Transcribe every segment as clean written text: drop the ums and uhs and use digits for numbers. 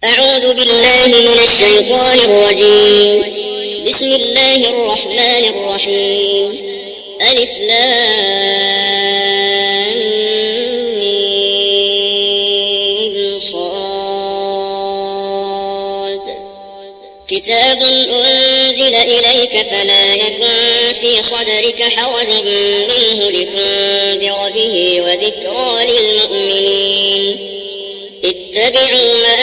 أعوذ بالله من الشيطان الرجيم. بسم الله الرحمن الرحيم. ألف لام ميم صاد. كتاب أنزل إليك فلا يكن في صدرك حرج منه لتنذر به وذكرى للمؤمنين. اتبعوا ما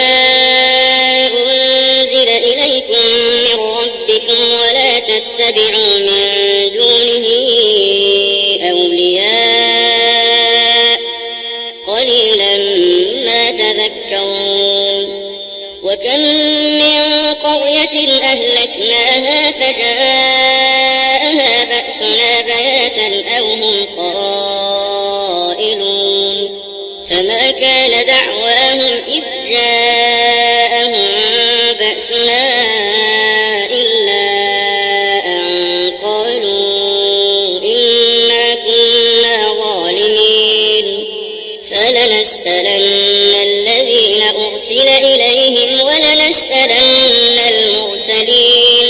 أنزل إليكم من ربكم ولا تتبعوا من دونه أولياء قليلا ما تذكرون. وكم من قرية أهلكناها فجاءها بأسنا بياتا أو هم قائلون. فما كان دعواهم إذ جاءهم بأسنا إلا أن قالوا إنا كنا ظالمين. فلنسألن الذين أرسل إليهم ولنسألن المرسلين.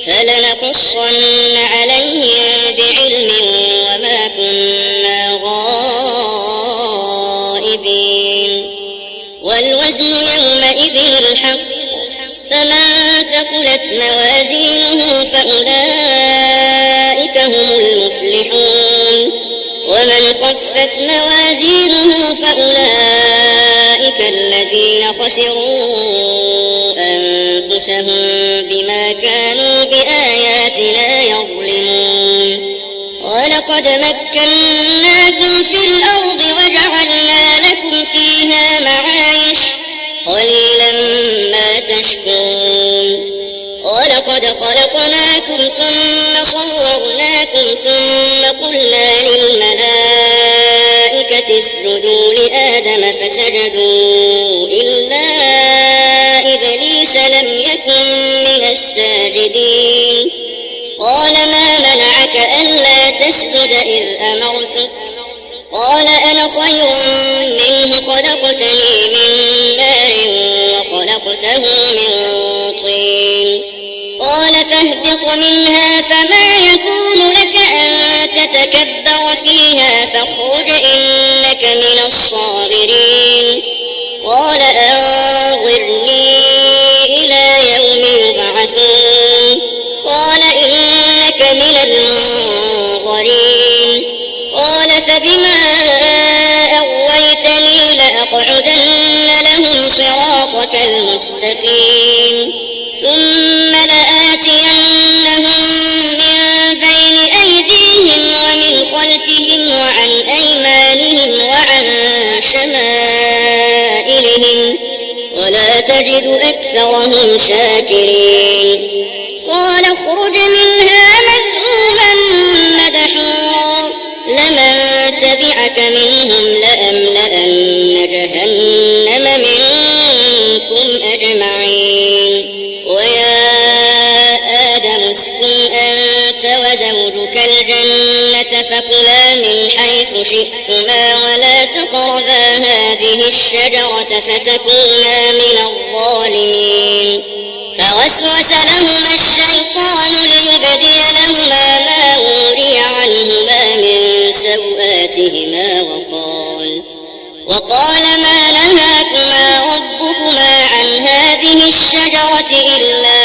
فلنقصن عليهم بعلم وما كنا غائبين. والوزن يومئذ الحق فمن ثقلت موازينه فأولئك هم المفلحون. ومن خفت موازينه فأولئك الذين خسروا أنفسهم بما كانوا بآياتنا يظلمون. ولقد مكناكم في الأرض وجعلنا لكم فيها معايش قليلا ما تشكرون. ولقد خلقناكم ثم صورناكم ثم قلنا للملائكة اسجدوا لآدم فسجدوا إلا إبليس لم يكن من الساجدين. قال ما منعك ألا تسجد إذ أمرتك؟ قال أنا خير منه خلقتني من نار وخلقته من طين. قال فاهبط منها فما يكون لك أن تتكبر فيها فاخرج إنك من الصاغرين. قال أنظرني إلى يوم يبعثون. قال إنك من المنظرين. قال فبما أغويتني لأقعدن لهم صراطك المستقيم ثم لآتينهم من بين أيديهم ومن خلفهم وعن أيمانهم وعن شمائلهم ولا تجد أكثرهم شاكرين. قال اخرج منها مذءوما مدحورا لمن تبعك منهم لأملأن جهنم منكم أجمعين. ويا آدم اسكن أنت وزوجك الجنة فكلا من حيث شئتما ولا تقربا هذه الشجرة فتكونا من الظالمين. فوسوس لهما الشيطان ليبدي لهما ما وري عنهما من سوآتهما وقال ما نهاكما ربكما عن هذه الشجرة إلا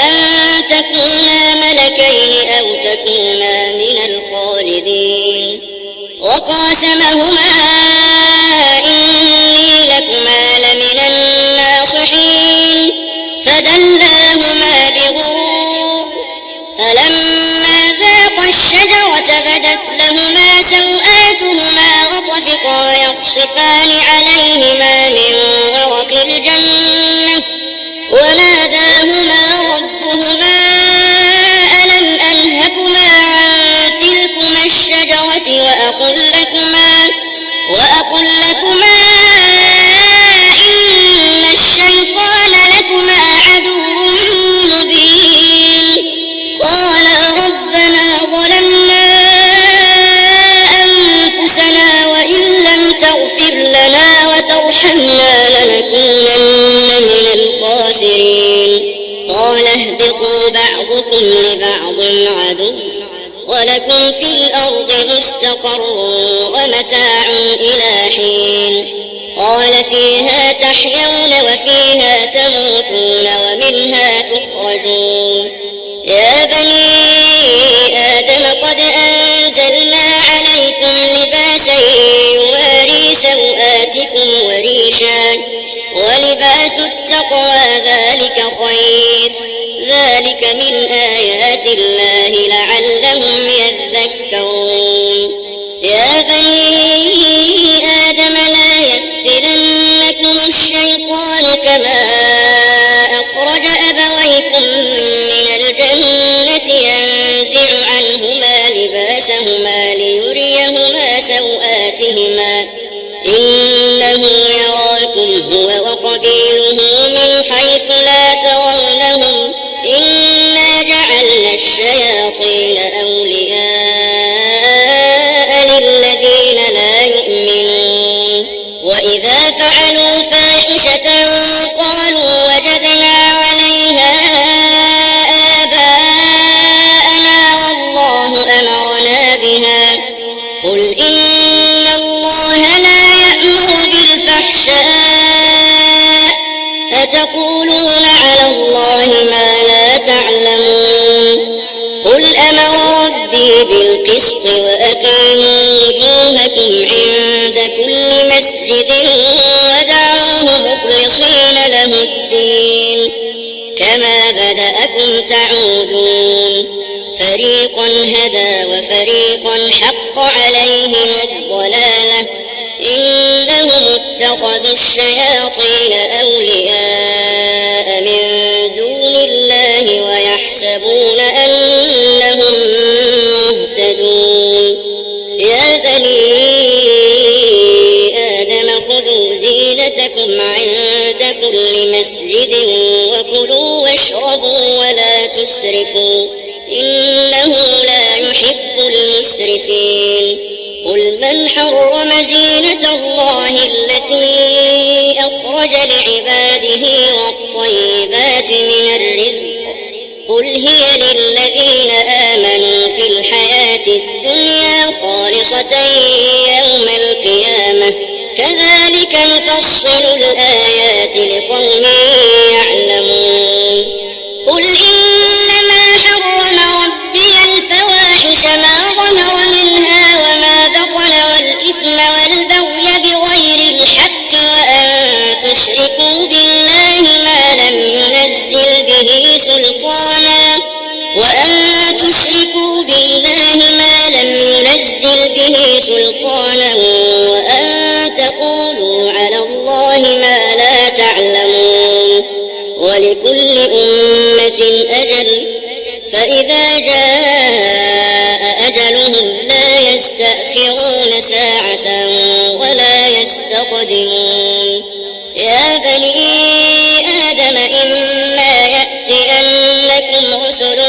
أن تكونا ملكين أو تكونا من الخالدين. وقاسمهما إني لكما لمن الناصحين فدلاهما بغرور. فلما ذاقا الشجرة بدت لهما سوآتهما وطفقا يخصفان عليهما من ورق الجنة وناداهما ربهما ألم أنهكما عن تلكما الشجرة وأقل لكما إن الشيطان لكما عدو مبين. قالا ربنا ظلمنا أنفسنا وإن لم تغفر لنا وترحمنا لنكونن الخاسرين. قال اهبطوا بعضكم لبعض عدو ولكم في الأرض مستقر ومتاع إلى حين. قال فيها تحيون وفيها تموتون ومنها تخرجون. يا بني آدم قد أنزلنا عليكم لباسا يواري سوآتكم وريشا ولباس التقوى ذلك خير. ذلك من آيات الله لعلهم يذكرون. يا بني آدم لا يفتننكم الشيطان كما أخرج أبويكم من الجنة ينزع عنهما لباسهما ليريهما سوآتهما إنه يراكم هو وقبيله من حيث لا ترونهم إنا جعلنا الشياطين أولياء للذين لا يؤمنون. وإذا فعلوا فاحشة قالوا وجدنا عليها آباءنا والله أمرنا بها. قل إن الله لا يأمر بالفحشاء أتقولون على الله ما لا تعلمون. قل أمر ربي بالقسط وأقيموا وجوهكم عند كل مسجد ودعوه مخلصين له الدين كما بدأكم تعودون. فريقا هدى وفريقا حق عليهم الضلالة إنهم اتخذوا الشياطين أولياء من دون الله ويحسبون أنهم مهتدون. يا بني آدم خذوا زينتكم عند كل مسجد وكلوا واشربوا ولا تسرفوا إنه لا يحب المسرفين. قل من حرم زينة الله التي أخرج لعباده والطيبات من الرزق قل هي للذين آمنوا في الحياة الدنيا خالصة يوم القيامة كذلك نفصل الآيات لقوم يعلمون. قل إنما حرم ربي الفواحش ما ظهر منها وما بطن والإثم والبغي بغير الحق وأن تشركوا بالله ما لم ينزل به سلطانا وأن تقولوا على الله ما لا تعلمون. ولكل أمة أجل فإذا جاء أجلهم لا يستأخرون ساعة ولا يستقدمون. يا بني آدم إما يأتينكم رسل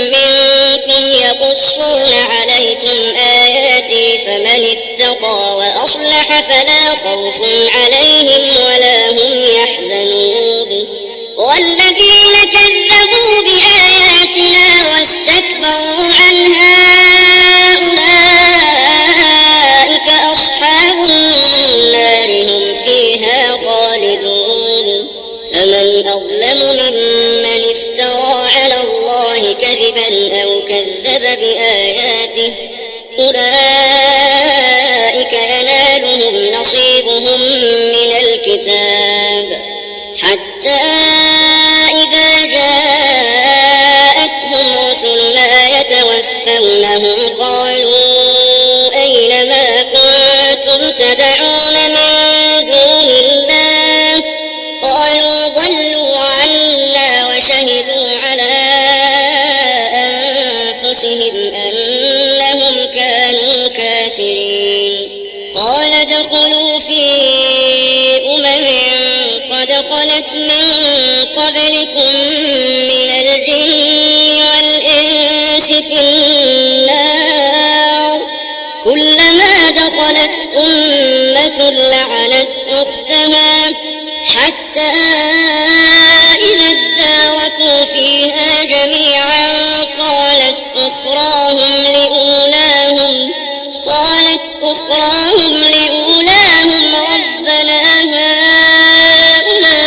منكم يقصون عليكم آياتي فمن اتقى وأصلح فلا خوف عليهم ولا هم يحزنون. والذين كذبوا بآياتنا واستكبروا عنها أولئك أصحاب النار هم فيها خالدون. فمن أظلم ممن افترى على الله كذبا أو كذب بآياته أولئك ينالهم نصيبهم من الكتاب حتى إذا جاءتهم رسلنا يتوفونهم قالوا أين ما كنتم تدعون من دون الله قالوا ضلوا عنا وشهدوا على أنفسهم أنهم كانوا كافرين. قال ادخلوا في قد خلت من قبلكم من الجن والإنس في النار كلما دخلت أمة لعنت أختها حتى أخراهم لأولاهم ربنا هؤلاء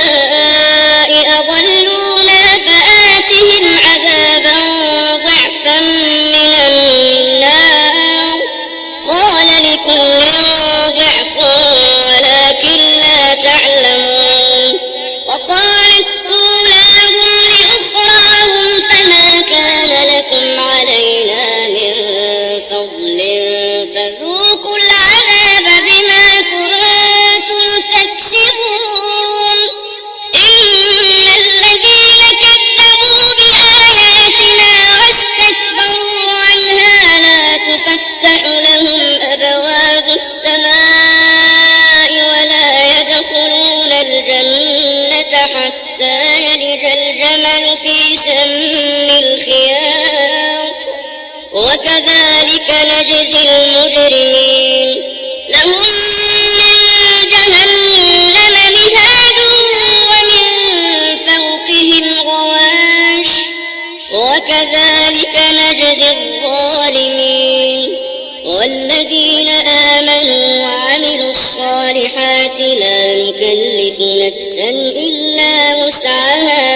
أضلونا فآتهم عذابا ضعفا من النار قال لكل ضعف ولكن لا تعلمون وقالت أولاهم لأخراهم فما كان لكم علينا من فضل فذوقوا العذاب بما كنتم تكسبون إن الذين كذبوا بآياتنا واستكبروا عنها لا تفتح لهم أبواب السماء ولا يدخلون الجنة حتى يلج الجمل في سم الخياط وكذلك نجزي المجرمين لهم من جهنم مهاد ومن فوقهم غواش وكذلك نجزي الظالمين والذين آمنوا وعملوا الصالحات لا نكلف نفسا إلا وسعها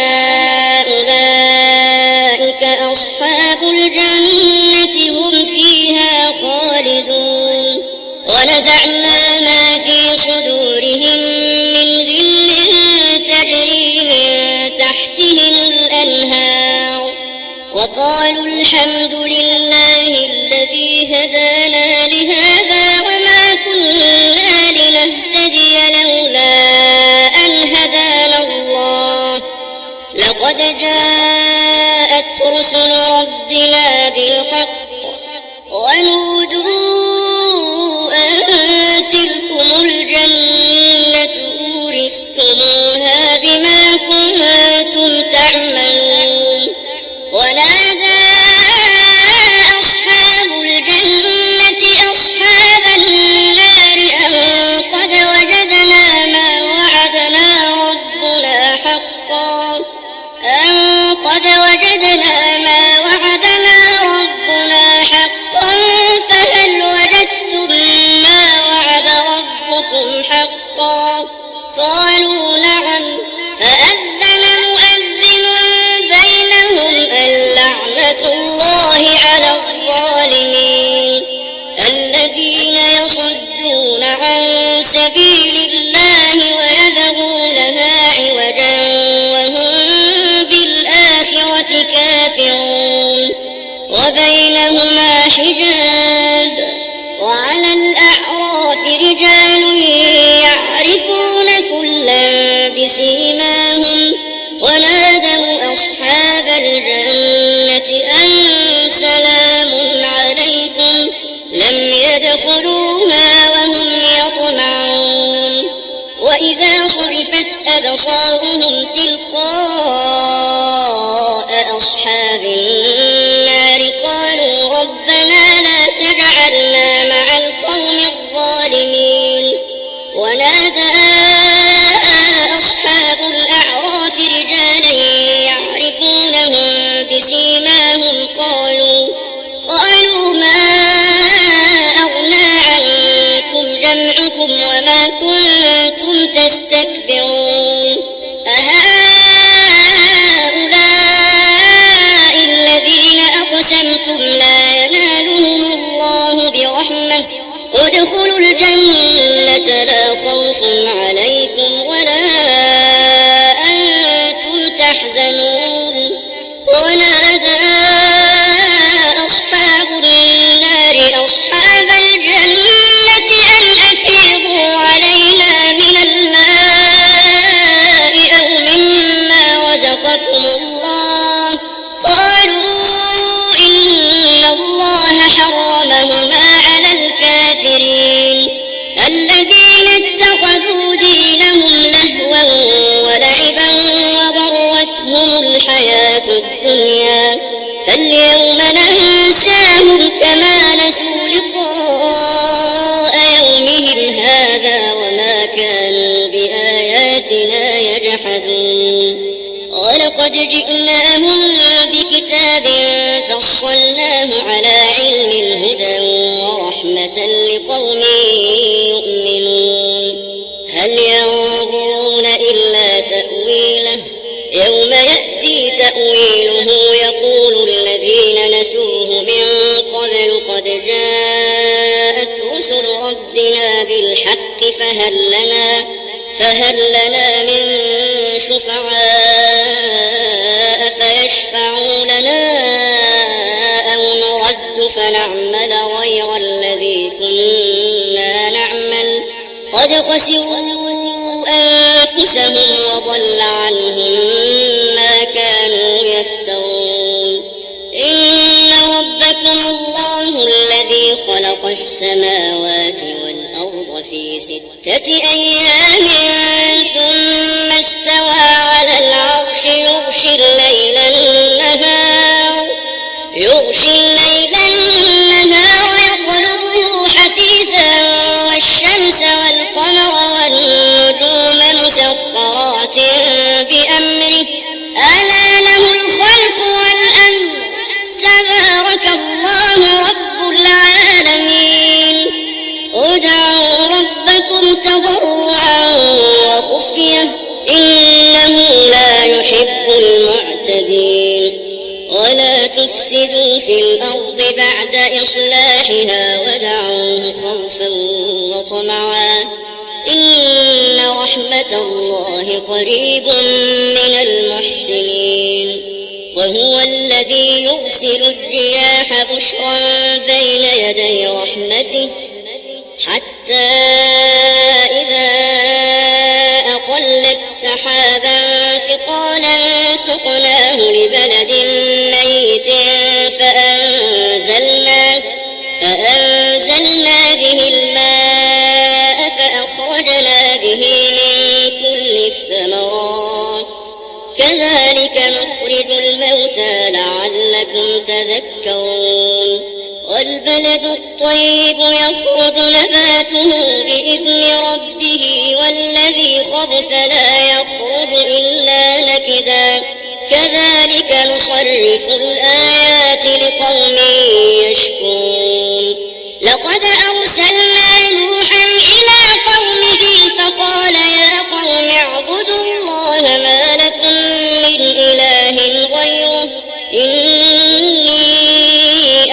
أولئك أصحاب الجنة هم فيها خالدون ونزعنا ما في صدورهم من غل تجري من تحتهم الأنهار وقالوا الحمد لله الذي هدانا لهذا وما كنا لنهتدي لولا أن هدانا الله لقد جاءت رسل ربنا بالحق ونودوا أن تلكم الجنة أورثتموها بما كنتم تعملون ونادى أصحاب الجنة أصحاب النار أن قد وجدنا ما وعدنا ربنا حقا فهل وجدتم ما وعد ربكم حقا قالوا نعم فأذن مؤذن بينهم اللعنة الله على الظالمين الذين يصدون عن سبيل الله ويبغونها عوجا وهم بالآخرة كافرون وبينهما حجاب وعلى الأعراف رجال يعرفون كلا بسيماهم ونادوا أصحاب الجنة أن سلام عليكم لم يدخلوها وهم يطمعون وإذا صرفت أبصارهم تلقاء أصحاب النار قالوا ربنا لا تجعلنا مع القوم الظالمين ونادى أصحاب الأعراف رجالا يعرفونهم بسيماهم قالوا ما أغنى عنكم جمعكم وما كنتم تستكبرون أهؤلاء الذين أقسمتم لا ينالهم الله برحمة ادخلوا الجنة لا خوف عليكم ولا أنتم تحزنون ونادى أصحاب النار أصحاب الجنة أن أفيضوا علينا من الماء أو مما رزقكم الله قالوا إن الله حرمهما على الكافرين الذين اتخذوا دينهم لهوا ولعبا وغرتهم الحياة الدنيا فاليوم ننساهم كما نسوا لقاء يومهم هذا وما كانوا بآياتنا يجحدون ولقد جئناهم بكتاب فصلناه على علم هدى ورحمة لقوم يؤمنون هل ينظرون إلا تأويله يوم يأتي تأويله يقول الذين نسوه من قبل قد جاءت رسل ربنا بالحق فهل لنا من شفعاء فيشفعوا لنا أو نرد فنعمل غير الذي كنا نعمل قد خسروا أنفسهم وضل عنهم ما كانوا يفترون إن ربكم الله الذي خلق السماوات والأرض في 6 أيام ثم استوى على العرش يغشي الليل النهار يطلبه حثيثا والشمس والقمر والنجوم مسخرات بأمره ألا له الخلق والأمر تبارك الله رب العالمين ادعوا ربكم تضرعا وخفية إنه لا يحب المعتدين ولا تفسدوا في الأرض بعد إصلاحها ودعوه خوفا وطمعا إن رحمة الله قريب من المحسنين وهو الذي يرسل الرياح بشرا بين يدي رحمته حتى إذا أقلت سحابا ثقالا سقناه لبلد ميت فأنزلنا به الماء فأخرجنا به من كل الثمرات كذلك نخرج الموتى لعلكم تذكرون والبلد الطيب يخرج نباته بإذن ربه والذي خبث لا يخرج إلا نكدا كذلك نصرف الآيات لقوم يشكرون لقد أرسلنا نوحا إلى قومه فقال يا قوم اعبدوا الله ما لكم من إله غيره إني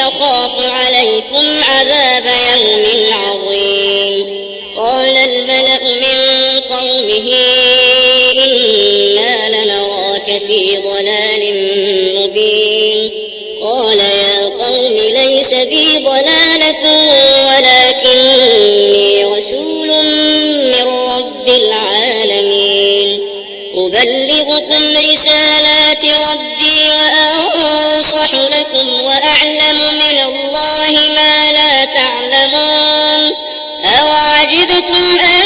أخاف عليكم عذاب يوم عظيم قال الملأ من قومه إنا لنراك في ضلال مبين قال يا قوم ليس بي ضلالة ولكني رسول من رب العالمين أبلغكم رسالات ربي وأنصح لكم وأعلم من الله ما لا تعلمون أوعجبتم أن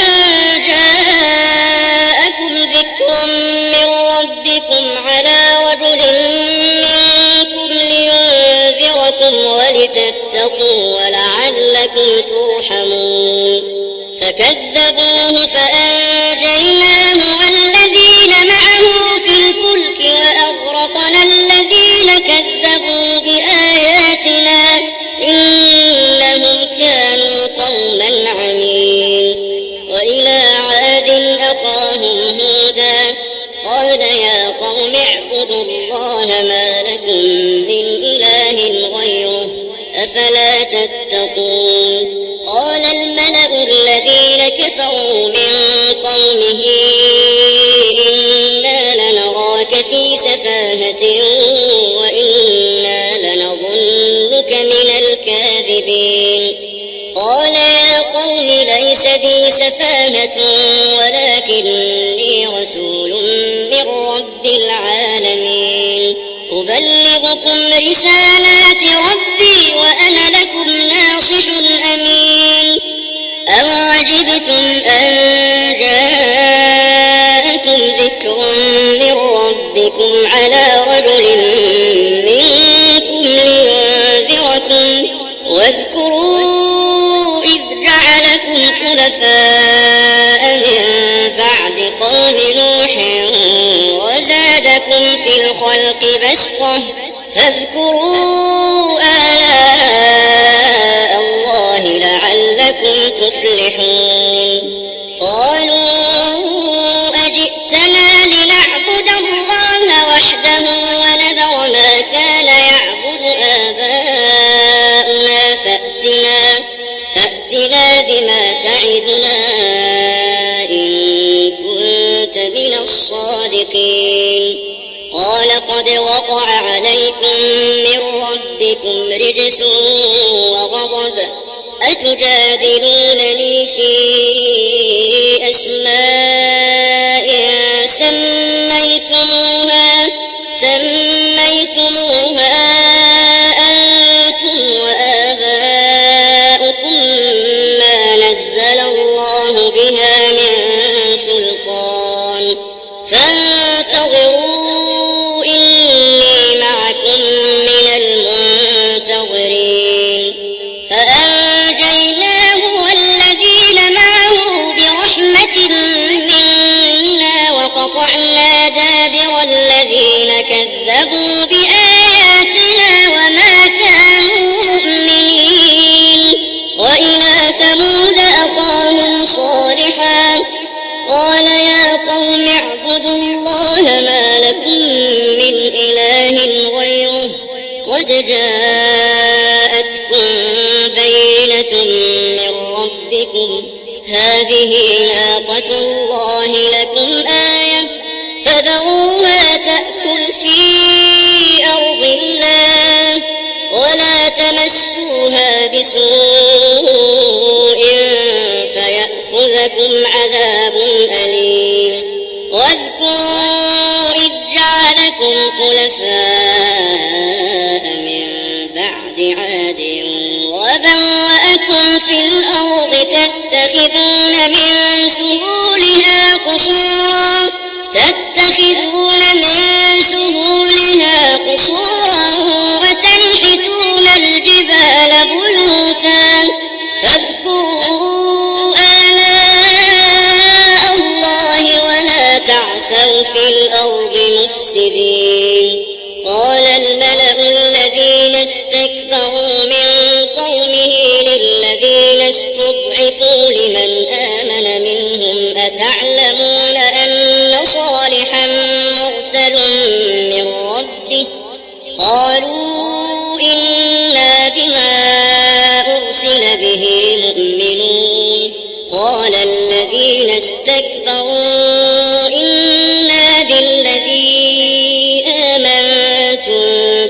جاءكم ذكر من ربكم على رجل منكم لينذركم ولتتقوا ولعلكم ترحمون فكذبوه فأنجيناه والذين معه في الفلك وأغرقنا الذين كذبوا بآياتنا إنهم كانوا قوما عمين وإلى عاد أخاهم هودا قال يا قوم اعبدوا الله ما لكم من إله غيره أفلا تتقون قال الملأ الذين كفروا من قومه إنا لنراك في سفاهة وإنا لنظنك من الكاذبين قال يا قوم ليس بي سفاهة ولكني رسول من رب العالمين أبلغكم رسالات ربي وأنا لكم ناصح أمين أوعجبتم أن جاءكم ذكر من ربكم على رجل منكم لينذركم واذكروا إذ جعلكم خلفاء من بعد قوم نوح وزادكم زادكم في الخلق بسطة فاذكروا آلاء الله لعلكم تفلحون قالوا أجئتنا لنعبد الله وحده ونذر ما كان يعبد آباؤنا فأتنا بما تعدنا إن كنت من الصادقين قال قد وقع عليكم من ربكم رجس وغضب أتجادلونني في أسماء سميتموها أنتم وآباؤكم ما نزل الله بها من سلطان فانتظروا إني معكم من المنتظرين فأنجيناه والذين معه برحمة منا وقطعنا دابر الذين كذبوا بآياتنا وما كانوا مؤمنين وإلى ثمود أخاهم صالحا قال يا قوم اعبدوا الله ما لكم من إله غيره قد جاءتكم بينة من ربكم هذه ناقة الله لكم آية فذروها تأكل في أرض الله ولا تمسوها بسوء فيأخذكم عذاب أليم واذكروا إذ جعلكم خلفاء من بعد عاد وبوأكم في الأرض تتخذون من سهولها قصورا وتنحتون الجبال بيوتا فاذكروا آلاء الله ولا تعثوا في الأرض مفسدين قال الملأ الذين استكبروا من قومه للذين استضعفوا لمن آمن منهم أتعلمون أن صالحا مرسل من ربه قالوا إنا بما أرسل به مؤمنون قال الذين استكبروا إنا بالذي آمنتم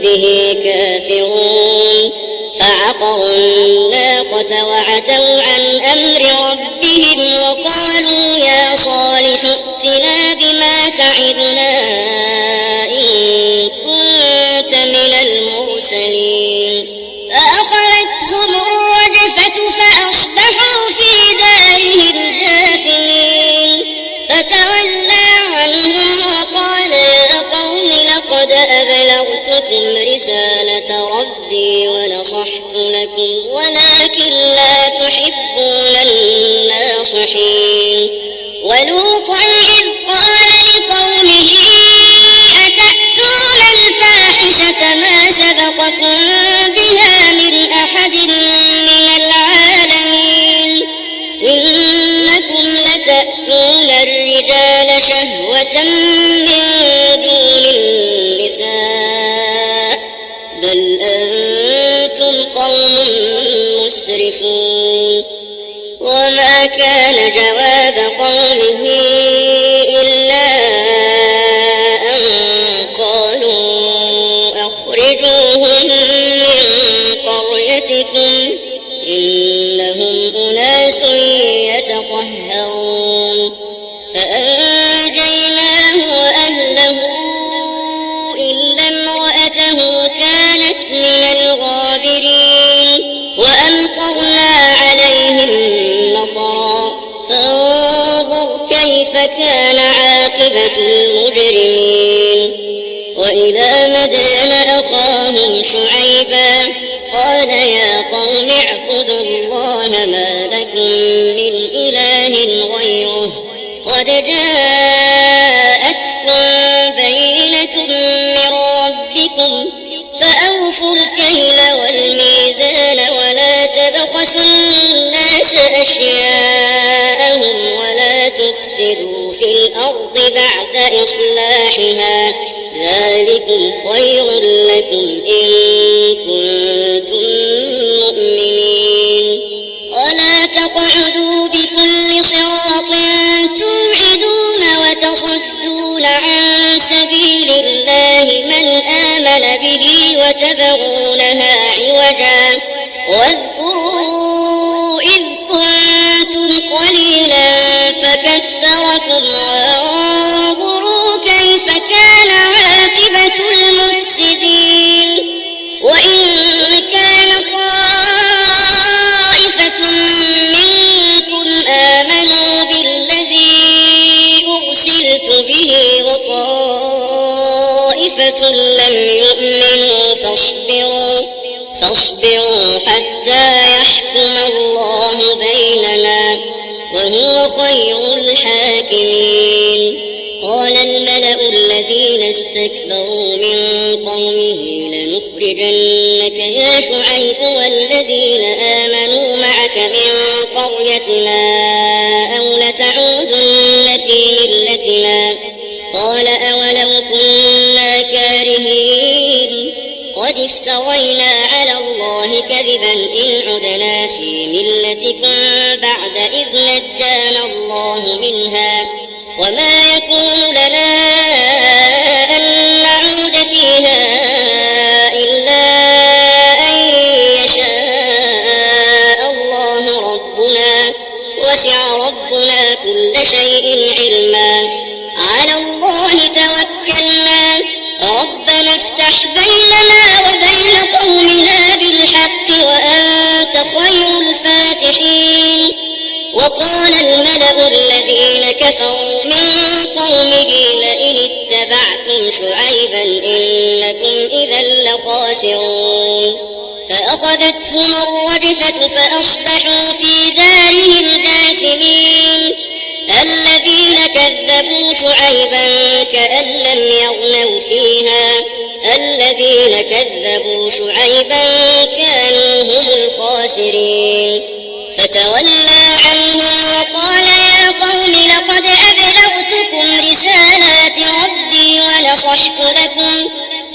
به كافرون فعقروا الناقة وعتوا عن أمر ربهم وقالوا يا صالح ائتنا بما تعدنا إن كنت من المرسلين فأخذتهم الرجفة فأصبحوا في دارهم جاثمين فتولى عنهم وقال يا قوم لقد أبلغتكم رسالة ربي ونصحت لكم ولكن لا تحبون الناصحين ولوطا إذ قال لقومه أتأتون الفاحشة ما سبقكم بها من أحد من العالمين إنكم لتأتون الرجال شهوة من دون النساء بل أنتم قوم مسرفون وما كان جواب قومه إلا أن قالوا أخرجوهم من قريتكم إنهم أناس يتطهرون فأنجيناه وأهله إلا امرأته كانت من الغابرين وأمطرنا عليهم مطرا فانظر كيف كان عاقبة المجرمين وإلى مدين أخاهم شعيبا قال يا قوم اعبدوا الله ما لكم من إله غيره قد جاءتكم بينة الكيل والميزان ولا تبخسوا الناس أشياءهم ولا تفسدوا في الأرض بعد إصلاحها ذلكم خير لكم إن كنتم مؤمنين ولا تقعدوا بكل صراط توعدون وتصدون عن سبيل الله من آمن به وتبغونها عوجا واذكروا إذ كنتم قليلا فكثركم وانظروا كيف كان عاقبة المفسدين وإن كان طائفة منكم آمنوا بالذي أرسلت به وطائفة لم يؤمنوا فاصبروا حتى يحكم الله بيننا وهو خير الحاكمين قال الملأ الذين استكبروا من قومه لنخرجنك يا شعيب والذين آمنوا معك من قريتنا أو لتعودن في ملتنا قال أولو كنا كارهين قد افترينا على الله كذبا إن عدنا في ملتكم بعد إذ نجانا الله منها وما يكون لنا أن نعود فيها إلا أن يشاء الله ربنا وسع ربنا كل شيء علما على الله توكلنا ربنا افتح بيننا وبين قومنا بالحق وأنت خير الفاتحين وقال الملأ الذين كفروا من قومه لئن اتبعتم شعيبا إنكم إذا لخاسرون فأخذتهم الرجفة فأصبحوا في دارهم جاثمين الذين كذبوا شعيبا كأن لم يغنوا فيها الذين كذبوا شعيبا كانوا هم الخاسرين فتولى عنهم وقال يا قوم لقد أبلغتكم رسالات ربي ونصحت لكم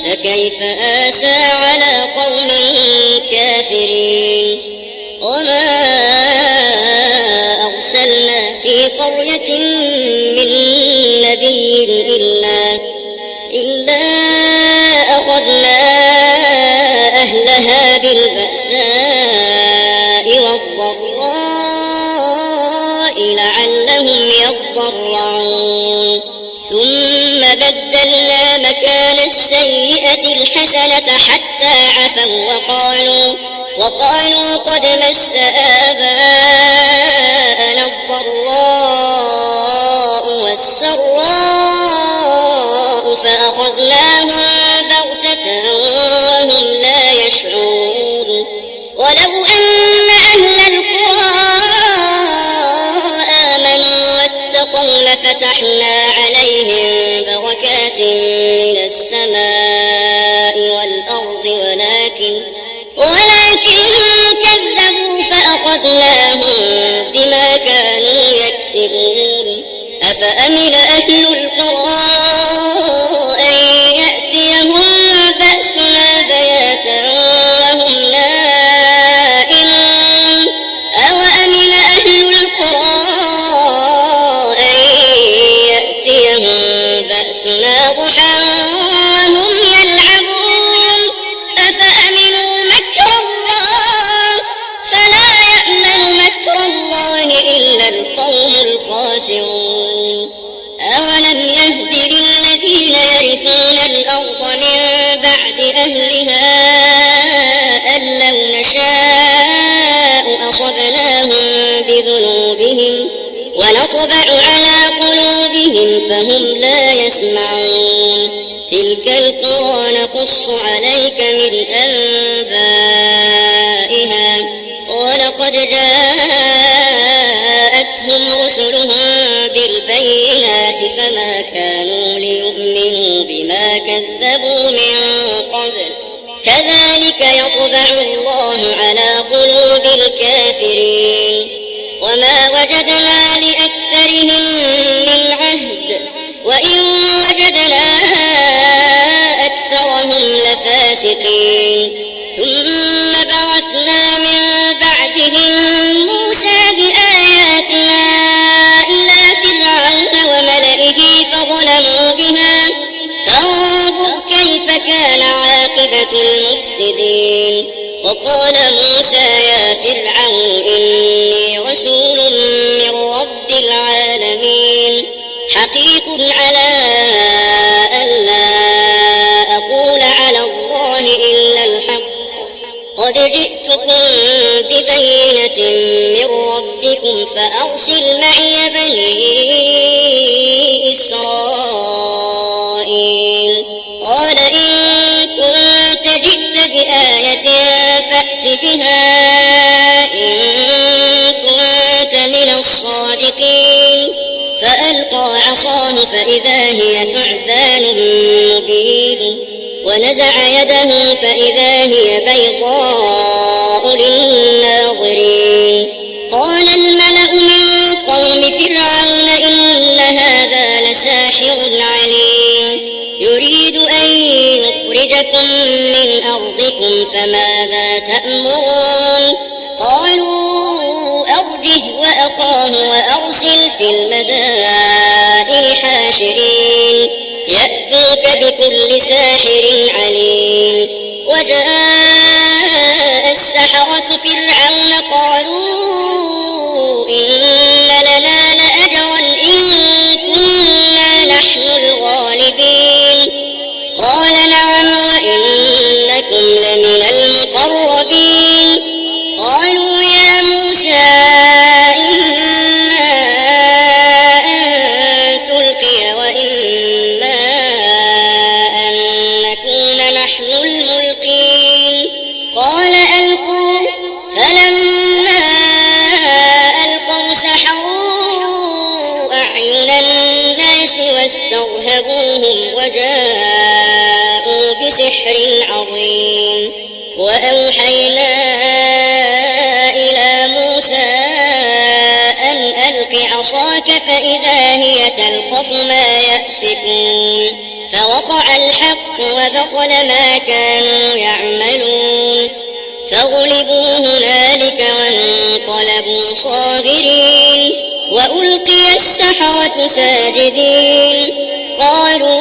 فكيف آسى على قوم كافرين وما أرسلنا في قرية من نبي إلا أخذنا أهلها بالبأساء والضراء لعلهم يضرعون ثم بدلنا مكان السيئة الحسنة حتى عفوا وقالوا قد مس آباءنا الضراء والسراء فأخذناهم بغتة وهم لا يشعرون ولو أن أهل القرى آمنوا واتقوا لفتحنا عليهم بركات من السماء والأرض ولكن كذبوا فأخذناهم بما كانوا يكسبون أفأمن أهل القرى أن يأتيهم بأسنا بياتا وهم نائمون أوأمن أهل القرى أن يأتيهم بأسنا ضحى وهم يلعبون أفأمنوا مكر الله فلا يأمن مكر الله إلا القوم الخاسرون أولم يهد للذين يرثون الأرض من بعد أهلها أن لو نشاء أصبناهم بذنوبهم ونطبع على قلوبهم فهم لا يسمعون تلك القرى نقص عليك من أنبائها ولقد جاءتهم رسلهم بالبينات فما كانوا ليؤمنوا بما كذبوا من قبل كذلك يطبع الله على قلوب الكافرين وما وجدنا لأكثرهم من عهد وإن وجدنا أكثرهم لفاسقين ثم بعثنا من بعدهم موسى بآياتنا إلى فرعون وملئه فظلموا بها فانظر كيف كان عاقبة المفسدين وقال موسى يا فرعون إني رسول من رب العالمين حقيق على ألا أقول على الله إلا الحق قد جئتكم ببينة من ربكم فأرسل معي بني إسرائيل قال إن كنت جئت بآية فأت بها إن كنت من الصادقين فألقى عصاه فإذا هي ثعبان مبين ونزع يده فإذا هي بيضاء للناظرين قال الملأ من قوم فرعون إن هذا لساحر عليم يريد أن يخرجكم من أرضكم فماذا تأمرون قالوا أرجه وأخاه وأرسل في المدائن حاشرين يأتوك بكل ساحر عليم وجاء السحرة فرعون قالوا إن لنا لأجرا إن كنا نحن الغالبين قال نعم وإنكم لمن المقربين قالوا يا موسى إما أن تلقي وإما أن نكون نحن الملقين قال ألقوا فلما ألقوا سحروا أعين الناس واسترهبوهم وجاءوا بسحر عظيم وأوحينا إلى موسى أن ألق عصاك فإذا هي تلقف ما يأفكون فوقع الحق وبطل ما كانوا يعملون فغلبوا هنالك وانقلبوا صاغرين وألقي السحرة ساجدين قالوا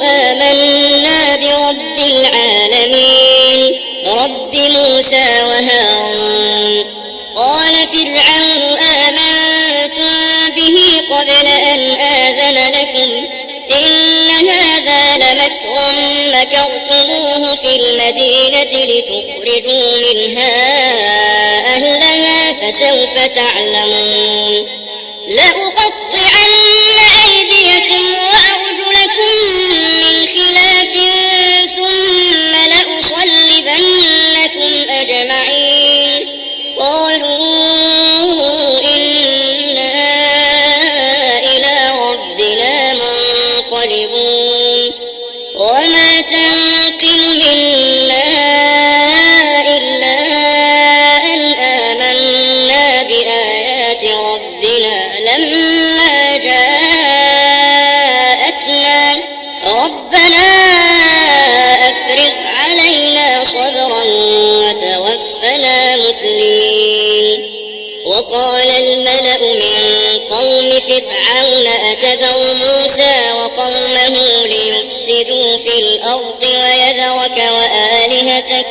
آمنا برب العالمين رب موسى وهارون قال فرعون آمنتم به قبل أن آذن لكم إن هذا لمكر مكرتموه في المدينة لتخرجوا منها أهلها فسوف تعلمون لأقطعن أيديكم وأرجلكم من خلاف ثم لأصلبنكم أجمعين قالوا إنا إلى ربنا منقلبون وما تنقم منا إلا أن آمنا بآيات ربنا لما جاءتنا ربنا أفرغ علينا صبرا وتوفنا مسلمين وقال الملأ من قوم فرعون أتذر موسى وقومه ليفسدوا في الأرض ويذرك وآلهتك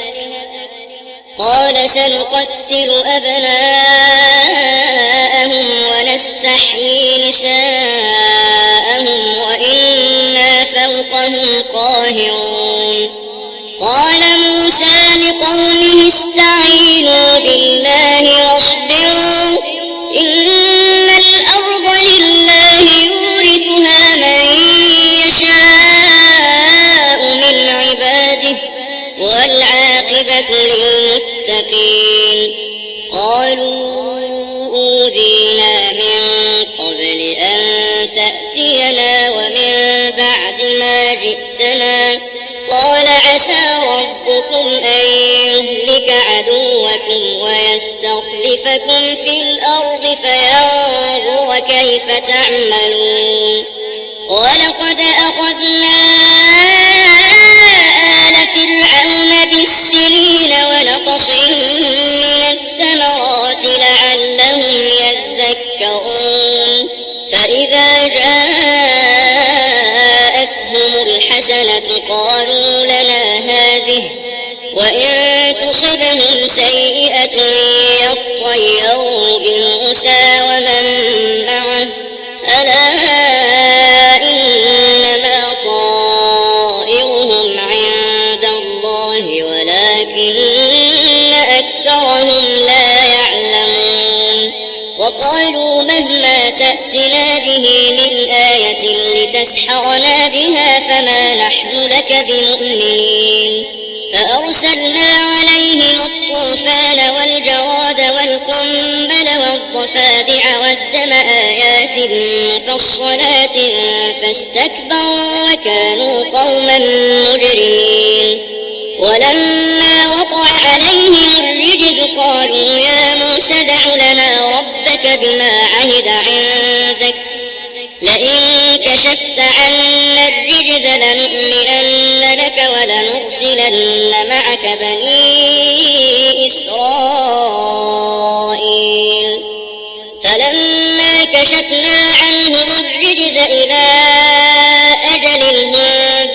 قال سنقتل أبناءهم ونستحيي نساءهم وإنا فوقهم قاهرون قال موسى لقومه استعينوا بالله واصبروا إن الأرض لله يورثها من يشاء من عباده والعاقبة للمتقين قالوا أوذينا من قبل أن تأتينا ومن بعد ما جئتنا قال عسى ربكم أن يهلك عدوكم ويستخلفكم في الأرض فينظر كيف تعملون ولقد أخذنا آل فرعون بالسنين ونقص من الثمرات لعلهم يذكرون فإذا جاءتهم الحسنة قالوا لنا هذه وإن تصبهم سيئة يطيروا بموسى ومن معه ألا إنما طائرهم عند الله ولكن أكثرهم لا يعلمون وقالوا مهما تأتنا به من آية لتسحرنا بها فما نحن لك بمؤمنين فأرسلنا عليهم الطوفان والجراد والقمل والضفادع والدم آيات مفصلات فاستكبروا وكانوا قوما مجرمين ولما وقع عليهم الرجز قالوا يا موسى ادع لنا ربك بما عهد عندك لئن كشفت عنا الرجز لنؤمنن لك ولنرسلن معك بني إسرائيل فلما كشفنا عنهم الرجز إلى أجل هم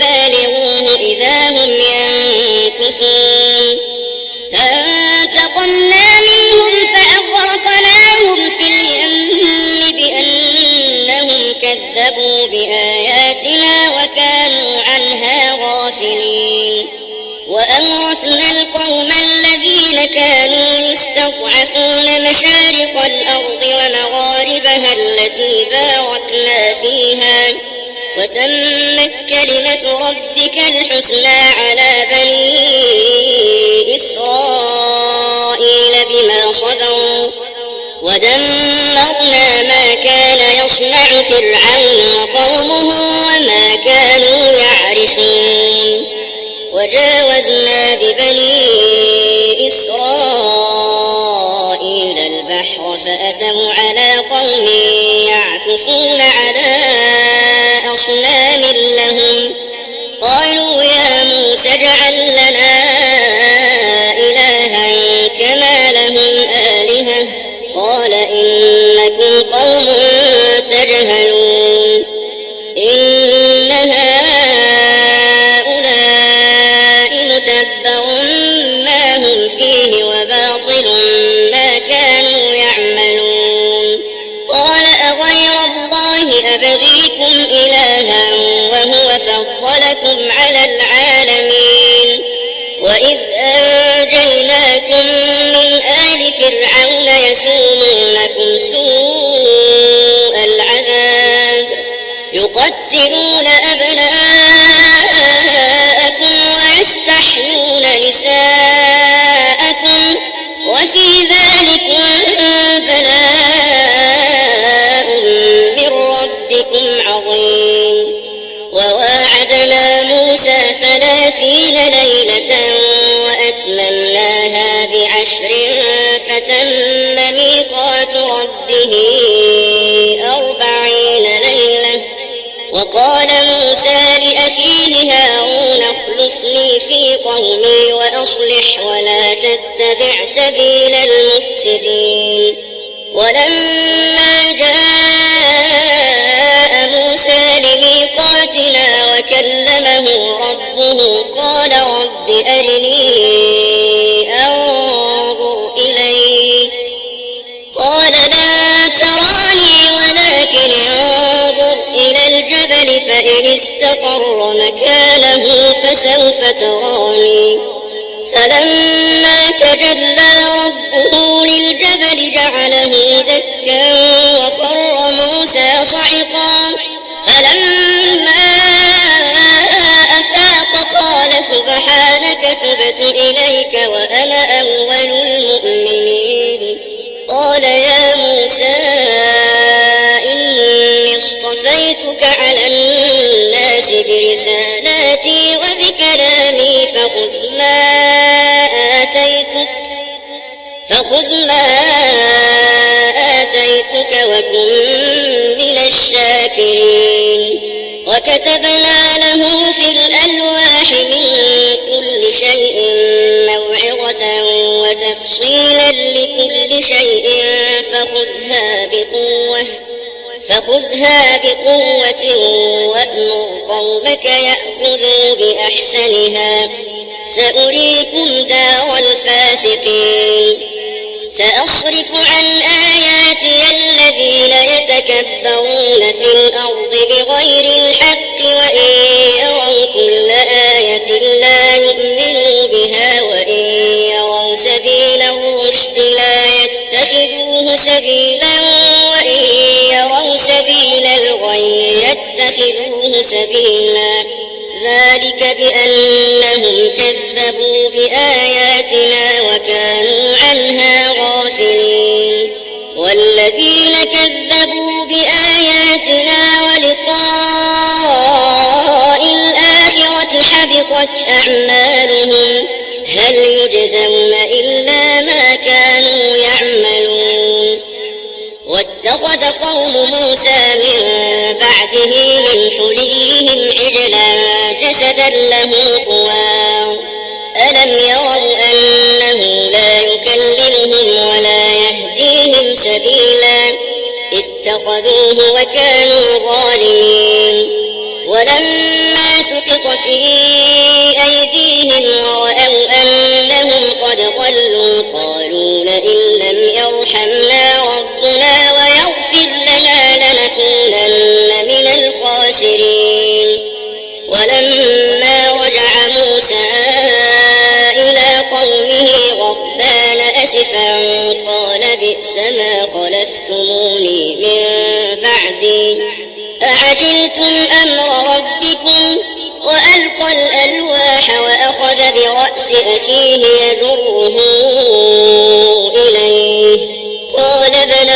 بالغوه إذا هم ينكثون فانتقمنا منهم فأغرقناهم في اليم بأنهم كذبوا بآياتنا وكانوا عنها غافلين وأورثنا القوم الذين كانوا يستضعفون مشارق الأرض ومغاربها التي باركنا فيها وتمت كلمة ربك الحسنى على بني إسرائيل بما صبروا ودمرنا ما كان يصنع فرعون وقومه وما كانوا يعرشون وجاوزنا ببني إسرائيل البحر فأتوا على قوم يعكفون على أصنام لهم قالوا يا موسى اجعل لنا إلها كما لهم آلهة قال إنكم قوم تجهلون إن هؤلاء متبر ما هم فيه وباطل ما كانوا يعملون قال أغير الله أبغيكم إلها وهو فضلكم على العالمين وإذ أنجيناكم من آل فرعون يسومونكم سوء العذاب يقتلون أبناءكم ويستحيون نساءكم وفي ذلك بلاء من ربكم عظيم وواعدنا موسى 30 ليلة وأتممناها ب10 فتم ميقات ربه 40 ليلة وقال موسى لأخيه هارون اخلفني في قومي وأصلح ولا تتبع سبيل المفسدين ولما جاء موسى لميقاتنا وكلمه ربه قال رب أرني أنظر إليك قال لا تراني ولكن انظر إلى الجبل فإن استقر مكانه فسوف تراني فلما تجلى ربه للجبل جعله دكا وخر موسى صعقا فلما أفاق قال سبحانك تبت إليك وأنا أول المؤمنين قال يا موسى إني اصطفيتك على الناس الناس برسالاتي وبكلامي فخذ ما آتيتك وكن من الشاكرين. وكتبنا له في الألواح من كل شيء موعظة وتفصيلا لكل شيء فخذها بقوة وأمر قومك يأخذوا بأحسنها سأريكم دار الفاسقين. سأصرف عن آياتي الذين يتكبرون في الأرض بغير الحق وإن يروا كل آية لا يؤمنوا بها وإن يروا سبيل الرشد لا يتخذوه سبيلا وإن يروا سبيل الغي يتخذوه سبيلا ذلك بأنهم كذبوا بآياتنا وكانوا عنها غافلين. والذين كذبوا بآياتنا ولقاء الآخرة حبطت أعمالهم هل يجزون إلا ما كانوا يعملون. واتخذ قوم موسى من بعده من حليهم عجلا جسدا له خوار ألم يروا أنه لا يكلمهم ولا يهديهم سبيلا اتخذوه وكانوا ظالمين. ولما سقط في أيديهم ورأوا أنهم قد ضلوا قالوا لئن لم يرحمنا ربنا ويغفر لنا لنكونن من الخاسرين. ولما رجع موسى إلى قومه غضبان أسفا قال بئس ما خلفتموني من بعدي أعجلتم أمر ربكم وألقى الألواح وأخذ برأس أخيه يجره إليه قال ابن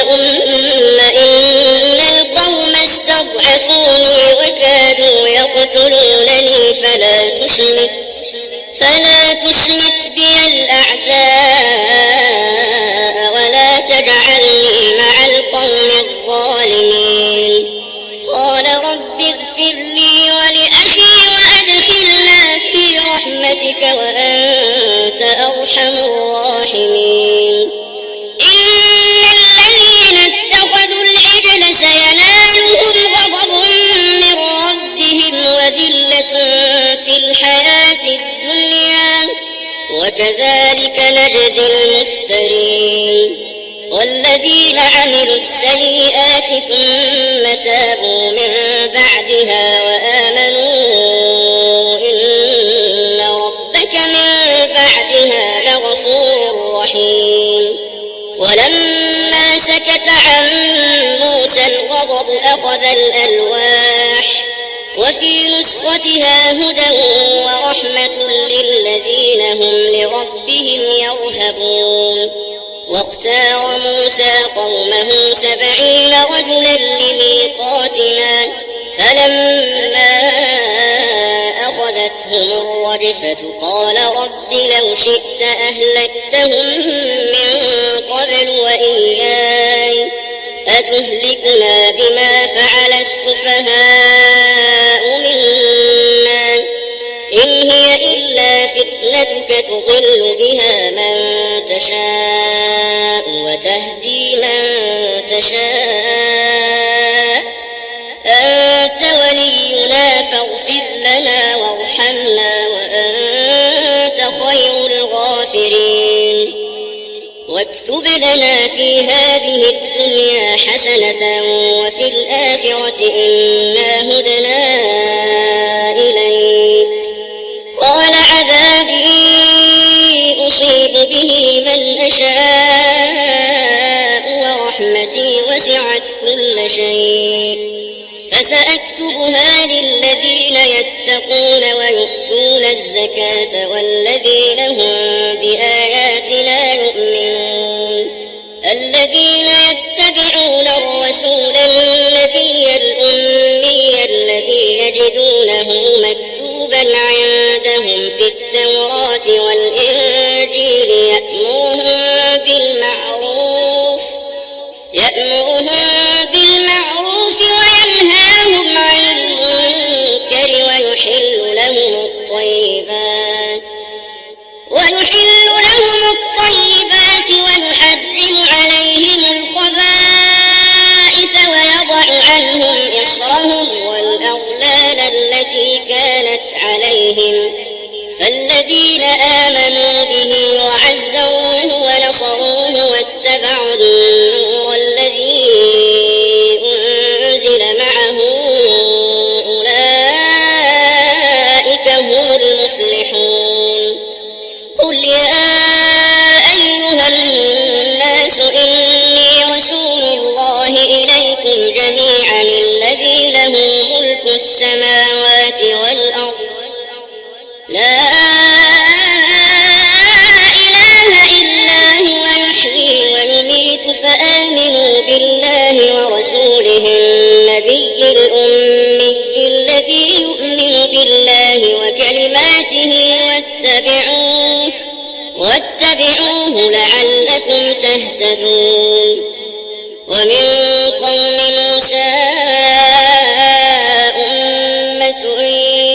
إن القوم استضعفوني وكادوا يقتلونني فلا تشمت بي الأعداء ولا تجعلني مع القوم الظالمين. قال رب اغفر لي ولأخي وأدخلنا في رحمتك وأنت أرحم الراحمين. إن الذين اتخذوا العجل سينالهم غضب من ربهم وذلة في الحياة الدنيا وكذلك نجزي المفترين. والذين عملوا السيئات ثم تابوا من بعدها وآمنوا إن ربك من بعدها لغفور رحيم. ولما سكت عن موسى الغضب أخذ الألواح وفي نسختها هدى ورحمة للذين هم لربهم يرهبون. واختار موسى قومه 70 رجلا لميقاتنا فلما أخذتهم الرجفة قال رب لو شئت أهلكتهم من قبل وإياي أتهلكنا بما فعل السفهاء منا إن هي إلا فتنتك تضل بها من تشاء وتهدي من تشاء أنت ولينا فاغفر لنا وارحمنا وأنت خير الغافرين. واكتب لنا في هذه الدنيا حسنة وفي الآخرة إنا هدنا إليك قال عذابي أصيب به من أشاء ورحمتي وسعت كل شيء فسأكتبها للذين يتقون ويؤتون الزكاة والذين هم بآياتنا يؤمنون. الذين يتبعون الرسول النبي الأمي الذي الذي يجدونه مكتوبا عندهم في التوراة والإنجيل يأمرهم بالمعروف وينهاهم عن المنكر ويحل لهم الطيبات ويحرم عليهم الخبائث ويضع عنهم إصرهم والأغلال التي كانت عليهم فالذين آمنوا به وعزروه ونصروه واتبعوا النور الذي أنزل معه أولئك هم المفلحون. قل يا أيها الناس إني رسول الله إليكم جميعا الذي له ملك السماوات والأرض لا إله إلا هو يحيي ويميت فآمنوا بالله ورسوله النبي الأمي الذي يؤمن بالله وكلماته واتبعوه لعلكم تهتدون. ومن قوم موسى أمة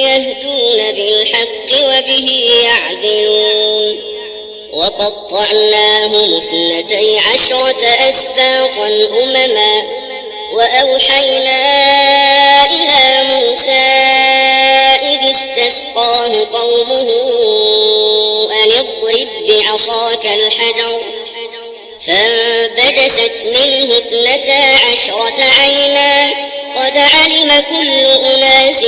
يهدون بالحق وبه يعدلون. وقطعناهم 12 أسباطا أمما وأوحينا إلى موسى إذ استسقاه قومه أن اضرب بعصاك الحجر فانبجست منه 12 عينا قد علم كل أناس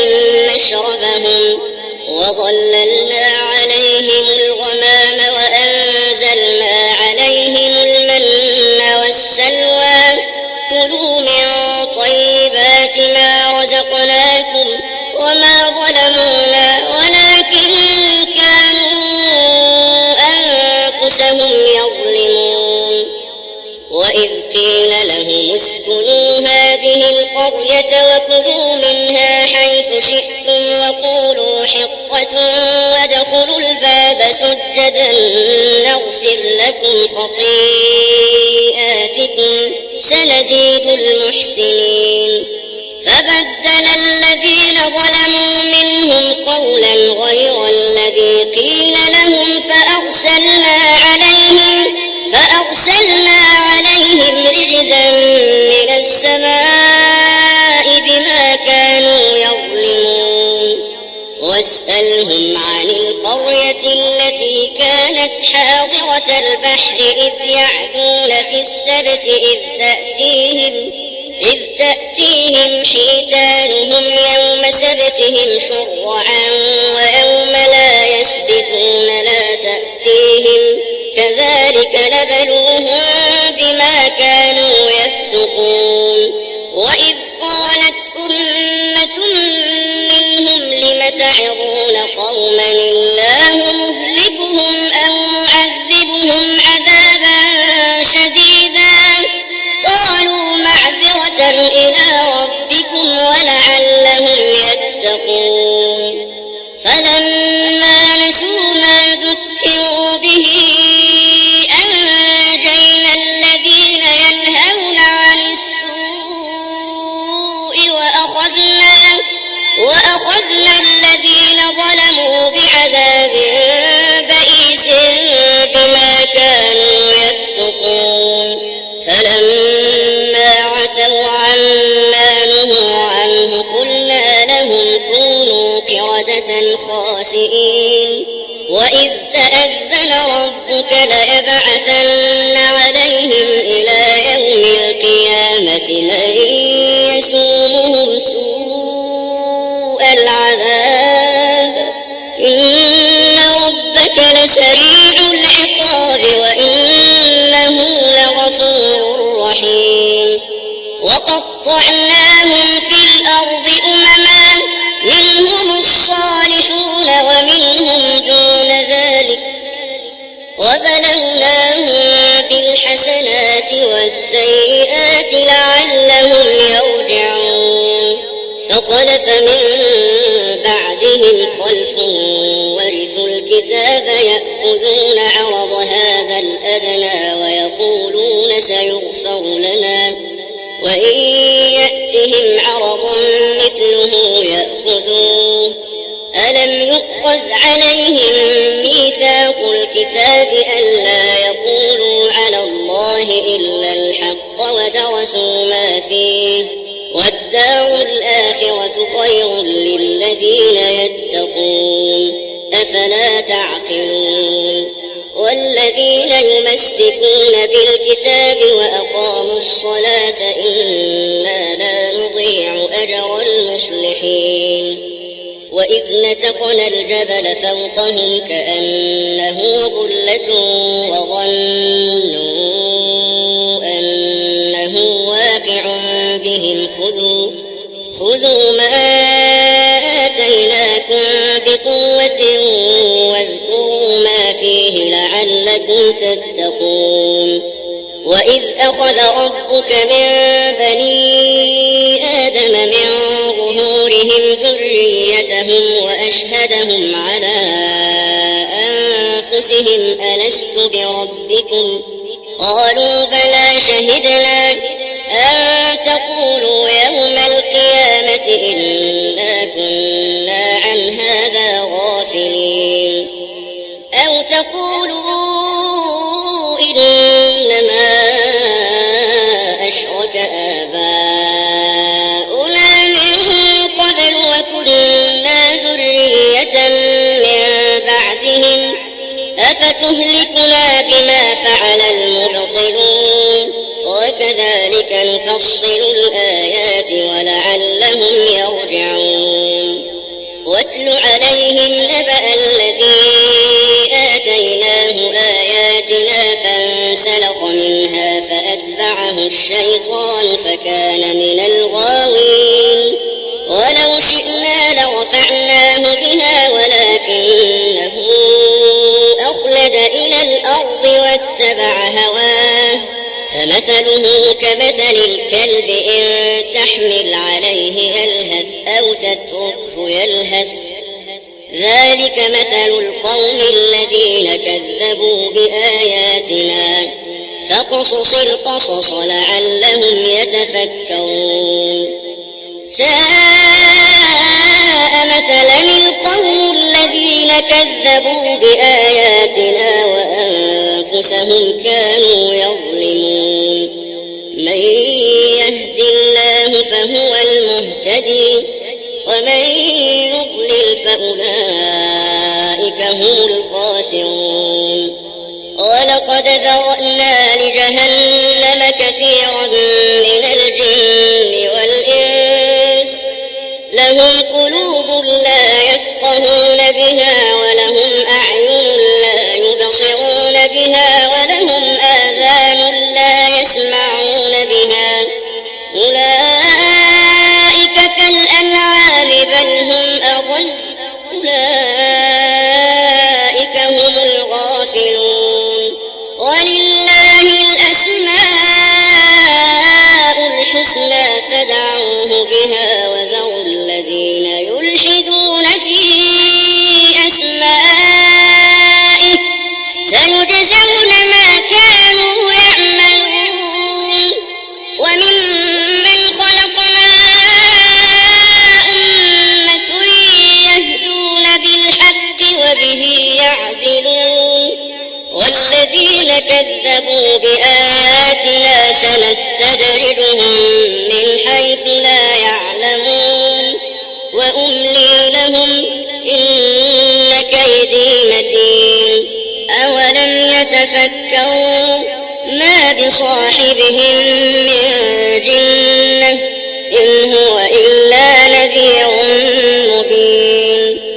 مشربهم وظللنا عليهم الغمام وأنزلنا عليهم المن والسلوى كلوا من طيبات ما رزقناكم وما ظلمونا ولكن كانوا أنفسهم يظلمون. وإذ قيل لهم اسكنوا هذه القرية وكلوا منها حيث شئتم وقولوا حطة وادخلوا الباب سجدا نغفر لكم خطيئاتكم سنزيد المحسنين. فبدل الذين ظلموا منهم قولا غير الذي قيل لهم فأرسلنا عليهم رجزا من السماء بما كانوا يظلمون. واسألهم عن القرية التي كانت حاضرة البحر إذ يعدون في السبت إذ تأتيهم حيتانهم يوم سبتهم شرعا ويوم لا يسبتون لا تأتيهم كذلك نبلوهم بما كانوا يفسقون. وإذ قالت أمة منهم لم تعظون قوما الله مهلكهم أو معذبهم عذابا شديدا قالوا معذرة إلى ربكم ولعلهم يتقون. فلما نسوا ما ذكروا به أنجينا الذين ينهون عن السوء وأخذنا الذين ظلموا بعذاب بئيس بما كانوا يفسقون. فلما عتوا عما نهوا عنه قلنا لهم كونوا قردة خاسئين. وإذ تأذن ربك ليبعثن عليهم إلى يوم القيامة من يسومهم سوء العذاب إن ربك لسريع العقاب وإنه لغفور رحيم. وقطعناهم في الأرض أمما منهم الصالحون ومنهم دون ذلك وبلوناهم بالحسنات والسيئات لعلهم يرجعون. فخلف من بعدهم خلف ورثوا الكتاب يأخذون عرض هذا الأدنى ويقولون سيغفر لنا وإن يأتهم عرض مثله يأخذوه ألم يؤخذ عليهم ميثاق الكتاب ألا يقولوا على الله إلا الحق ودرسوا ما فيه والدار الآخرة خير للذين يتقون أفلا تعقلون والذين يمسكون بالكتاب وأقاموا الصلاة إنا لا نضيع أجر المصلحين وإذ نتقنا الجبل فوقهم كأنه ظلة وظنوا أنه واقع بهم خذوا ما آتيناكم بقوة واذكروا ما فيه لعلكم تتقون وإذ أخذ ربك من بني آدم من ظهورهم ذريتهم وأشهدهم على أنفسهم ألست بربكم قالوا بلى شهدنا أن تقولوا يوم القيامة إنا كنا عن هذا غافلين أو تقولوا إنما أشرك آباؤنا من قبل وكنا ذرية من بعدهم أفتهلكنا بما فعل المبطلون وكذلك نفصل الآيات ولعلهم يرجعون واتل عليهم نبأ الذي آتيناه آياتنا فانسلخ منها فأتبعه الشيطان فكان من الغاوين ولو شئنا لرفعناه بها ولكنه أخلد إلى الأرض واتبع هواه فمثله كمثل الكلب إن تحمل عليه يلهث أو تتركه يلهث ذلك مثل القوم الذين كذبوا بآياتنا فاقصص القصص لعلهم يتفكرون ساء مثلا القوم الذين كذبوا بآياتنا وأنفسهم كانوا يظلمون من يهد الله فهو المهتدي ومن يضلل فأولئك هم الخاسرون ولقد ذرأنا لجهنم كثيرا من الجن والإنس لهم قلوب لا يفقهون بها ولهم أعين لا يبصرون بها ولهم آذان لا يسمعون بها أولئك كالأنعام بل هم أضل أولئك هم الغافلون ولله الأسماء الحسنى فادعوه بها وذروا الذين يلحدون في أسمائه سيجزون ما كانوا يعملون وممن خلقنا أمة يهدون بالحق وبه يعدلون والذين كذبوا بآياتنا سنستدرجهم من حيث لا يعلمون وأملي لهم إن كيدي متين أولم يتفكروا ما بصاحبهم من جنة إن هو إلا نذير مبين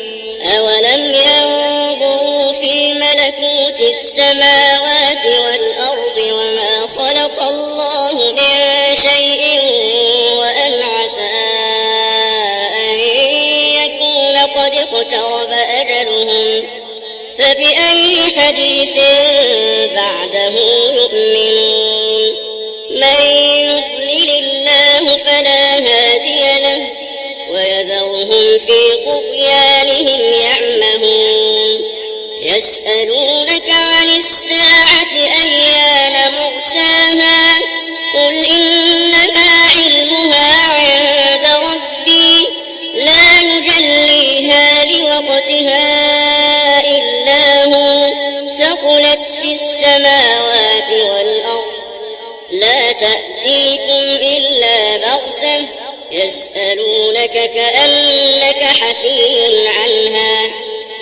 أولم ينظروا في ملكوت السماوات والأرض وما خلق الله من شيء وأن عسى أن يكون قد اقترب أجلهم فبأي حديث بعده يؤمنون من يضلل الله فلا هادي له ويذرهم في طغيانهم يعمهون يسألونك عن الساعة أيان مرساها قل إنما علمها عند ربي لا يجليها لوقتها إلا هو ثقلت في السماوات والأرض لا تأتيكم إلا بغتة يسألونك كأنك حفي عنها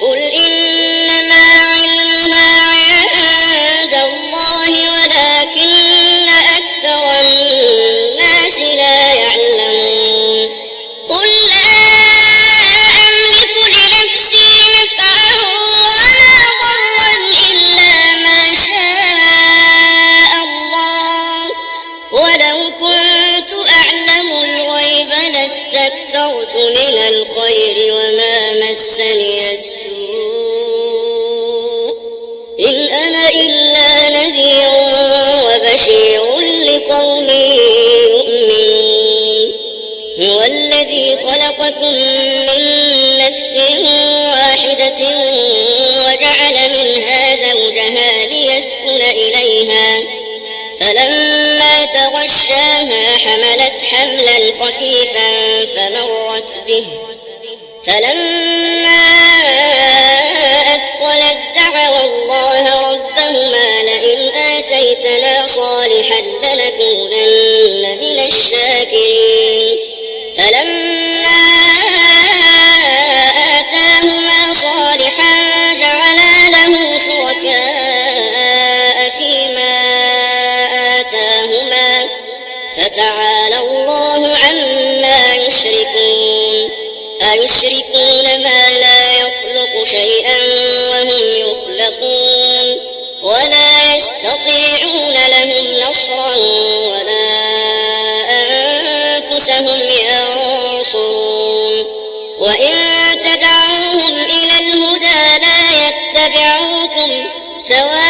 قل إنما علمها عند الله ولكن أكثر الناس لا يعلمون قل لا أملك لنفسي نفعا ولا ضرا إلا ما شاء الله ولو كنت أعلم الغيب لاستكثرت من الخير وما مسني السوء إن أنا إلا نذير وبشير لقوم يؤمنون هو الذي خلقكم من نفس واحدة وجعل منها زوجها ليسكن إليها فلما تغشاها حملت حملا خفيفا فمرت به فلما أثقلت دعوا الله ربهما لئن آتيتنا صالحا لنكونن من الشاكرين فلما آتاهما صالحا جعلا له شركاء فيما آتاهما فتعالى الله عما يشركون أيشركون ما لا يخلق شيئا وهم يخلقون ولا يستطيعون لهم نصرا ولا أنفسهم ينصرون وإن تدعوهم إلى الهدى لا يتبعوكم سواء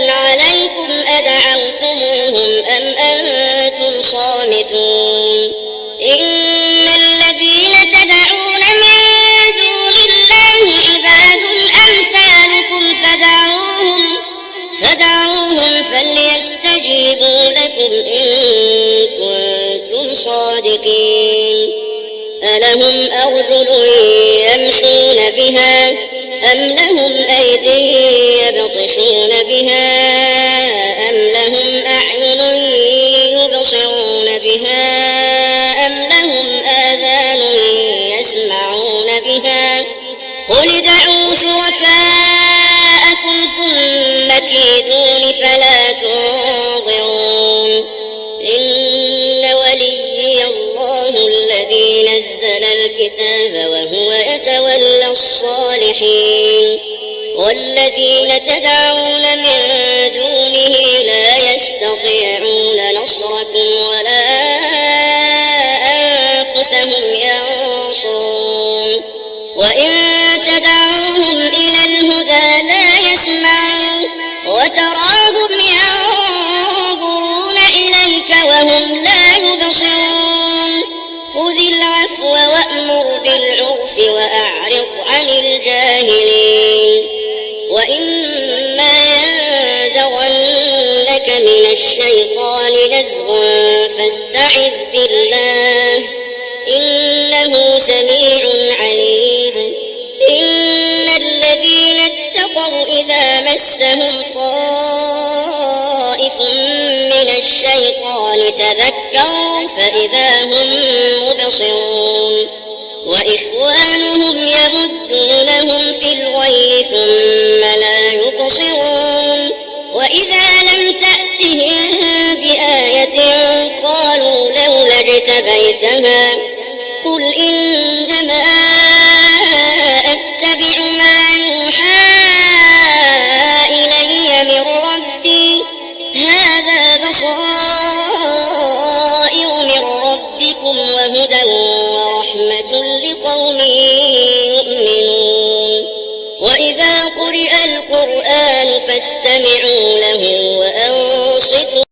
عليكم أدعوتموهم أم أنتم صامتون إن الذين تدعون من دون الله عباد أمثالكم فدعوهم فليستجيبوا لكم إن كنتم صادقين ألهم أرجل يمشون بها أم لهم أيدي يبطشون بها أم لهم أعين يبصرون بها أم لهم آذان يسمعون بها قل ادعوا شركاءكم ثم كيدون فلا تنظرون إن وليي الله الذي نزل الكتاب وهو يتولى الصالحين والذين تدعون من دونه لا يستطيعون نصركم ولا أنفسهم ينصرون وإن تدعوهم إلى الهدى لا يسمعون وتراهم ينظرون إليك وهم لا يبصرون خذ العفو وأمر بالعرف وأعرض عن الجاهلين وإما ينزغنك من الشيطان نزغ فاستعذ بالله إنه سميع عليم إن الذين اتقوا إذا مسهم طائف من الشيطان تذكروا فإذا هم مبصرون وإخوانهم يمدونهم في الغي ثم لا يقصرون وإذا لم تأتهم بآية قالوا لولا اجتبيتها قل إنما أتبع ما يوحى إلي من ربي هذا بصائر من ربكم وهدى ورحمة لقوم يؤمنون وإذا قرئ القرآن فاستمعوا له وأنصتوا